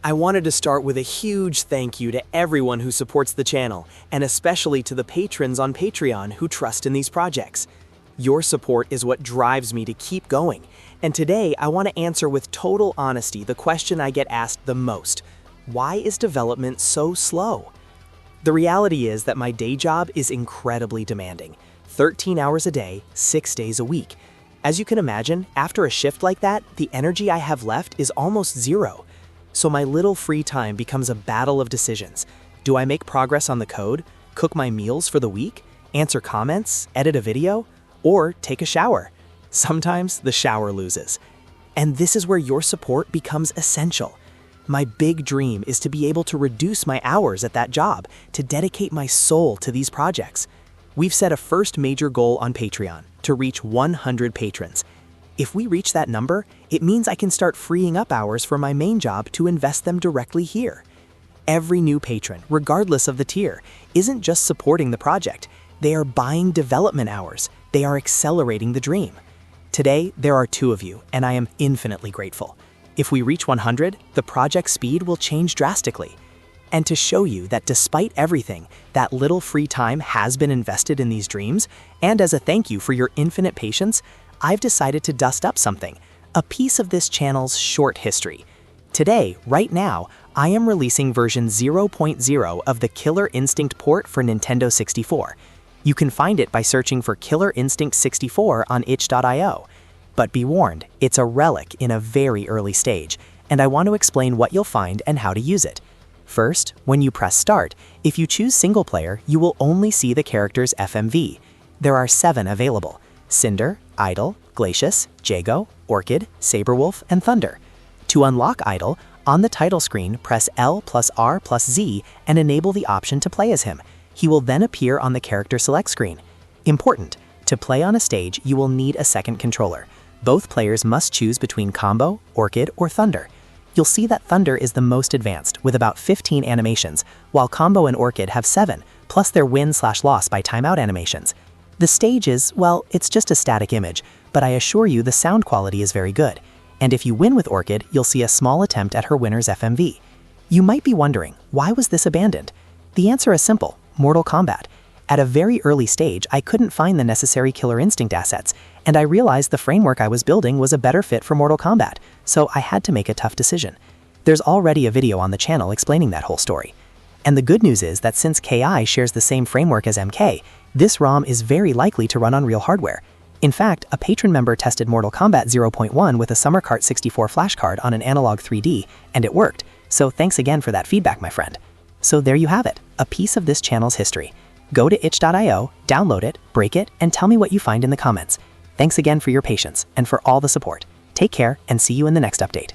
I wanted to start with a huge thank you to everyone who supports the channel, and especially to the patrons on Patreon who trust in these projects. Your support is what drives me to keep going, and today I want to answer with total honesty the question I get asked the most. Why is development so slow? The reality is that my day job is incredibly demanding. 13 hours a day, 6 days a week. As you can imagine, after a shift like that, the energy I have left is almost zero. So my little free time becomes a battle of decisions. Do I make progress on the code, cook my meals for the week, answer comments, edit a video, or take a shower? Sometimes the shower loses. And this is where your support becomes essential. My big dream is to be able to reduce my hours at that job, to dedicate my soul to these projects. We've set a first major goal on Patreon, to reach 100 patrons. If we reach that number, it means I can start freeing up hours for my main job to invest them directly here. Every new patron, regardless of the tier, isn't just supporting the project. They are buying development hours. They are accelerating the dream. Today, there are 2 of you, and I am infinitely grateful. If we reach 100, the project speed will change drastically. And to show you that despite everything, that little free time has been invested in these dreams, and as a thank you for your infinite patience, I've decided to dust up something, a piece of this channel's short history. Today, right now, I am releasing version 0.0 of the Killer Instinct port for Nintendo 64. You can find it by searching for Killer Instinct 64 on itch.io. But be warned, it's a relic in a very early stage, and I want to explain what you'll find and how to use it. First, when you press Start, if you choose single player, you will only see the character's FMV. There are 7 available: Cinder, Idle, Glacius, Jago, Orchid, Saberwolf, and Thunder. To unlock Idle, on the title screen, press L plus R plus Z and enable the option to play as him. He will then appear on the character select screen. Important, to play on a stage, you will need a second controller. Both players must choose between Combo, Orchid, or Thunder. You'll see that Thunder is the most advanced, with about 15 animations, while Combo and Orchid have 7, plus their win/loss by timeout animations. The stage is, well, it's just a static image, but I assure you the sound quality is very good. And if you win with Orchid, you'll see a small attempt at her winner's FMV. You might be wondering, why was this abandoned? The answer is simple: Mortal Kombat. At a very early stage, I couldn't find the necessary Killer Instinct assets, and I realized the framework I was building was a better fit for Mortal Kombat, so I had to make a tough decision. There's already a video on the channel explaining that whole story. And the good news is that since KI shares the same framework as MK, this ROM is very likely to run on real hardware. In fact, a patron member tested Mortal Kombat 0.1 with a Summer Cart 64 flashcard on an analog 3D, and it worked. So thanks again for that feedback, my friend. So there you have it, a piece of this channel's history. Go to itch.io, download it, break it, and tell me what you find in the comments. Thanks again for your patience and for all the support. Take care and see you in the next update.